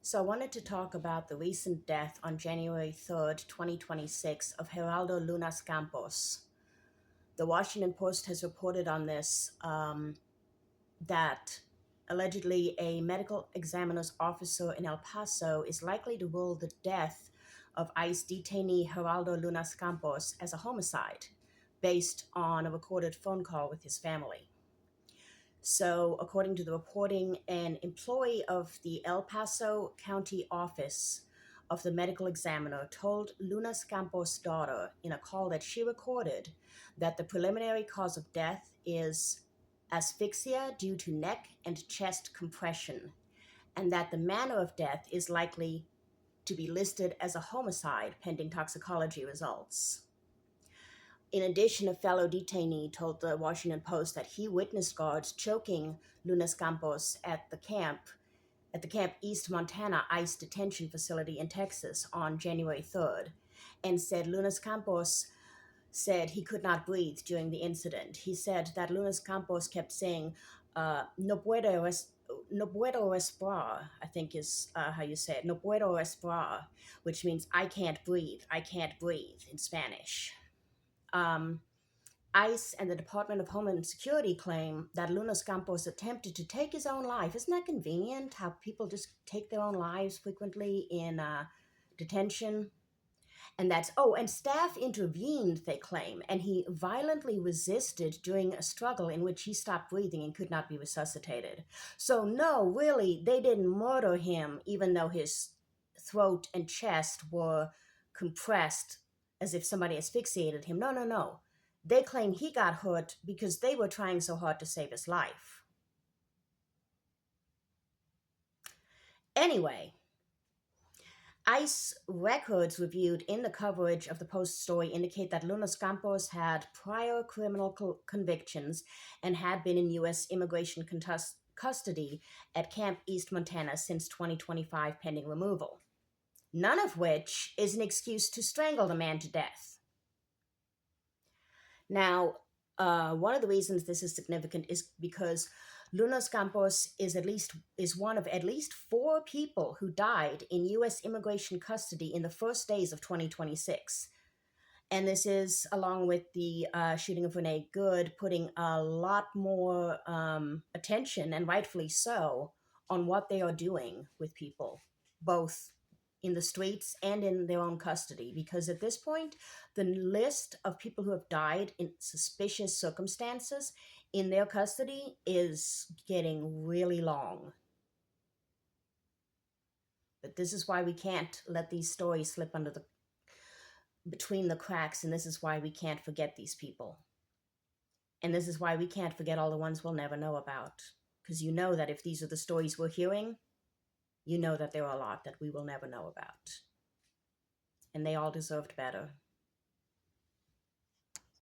So, I wanted to talk about the recent death on January 3rd, 2026, of Geraldo Lunas Campos. The Washington Post has reported on this that allegedly a medical examiner's officer in El Paso is likely to rule the death of ICE detainee Geraldo Lunas Campos as a homicide based on a recorded phone call with his family. So, according to the reporting, an employee of the El Paso County Office of the Medical Examiner told Lunas Campos' daughter in a call that she recorded that the preliminary cause of death is asphyxia due to neck and chest compression, and that the manner of death is likely to be listed as a homicide pending toxicology results. In addition, a fellow detainee told the Washington Post that he witnessed guards choking Lunas Campos at the Camp East Montana ICE detention facility in Texas on January 3rd, and said Lunas Campos said he could not breathe during the incident. He said that Lunas Campos kept saying, no puedo respirar, I think is how you say it, no puedo respirar, which means I can't breathe in Spanish. Um, ICE and the Department of Homeland Security claim that Lunas Campos attempted to take his own life. Isn't that convenient how people just take their own lives frequently in detention? And staff intervened, they claim, and he violently resisted during a struggle in which he stopped breathing and could not be resuscitated. So, no, really, they didn't murder him, even though his throat and chest were compressed as if somebody asphyxiated him. No, no, no. They claim he got hurt because they were trying so hard to save his life. Anyway, ICE records reviewed in the coverage of the Post story indicate that Lunas Campos had prior criminal convictions and had been in U.S. immigration custody at Camp East Montana since 2025 pending removal, none of which is an excuse to strangle the man to death. Now, one of the reasons this is significant is because Lunas Campos is one of at least four people who died in U.S. immigration custody in the first days of 2026. And this is, along with the shooting of Renee Good, putting a lot more attention, and rightfully so, on what they are doing with people, both in the streets and in their own custody. Because at this point, the list of people who have died in suspicious circumstances in their custody is getting really long. But this is why we can't let these stories slip between the cracks, and this is why we can't forget these people. And this is why we can't forget all the ones we'll never know about. Because you know that if these are the stories we're hearing, you know that there are a lot that we will never know about. And they all deserved better.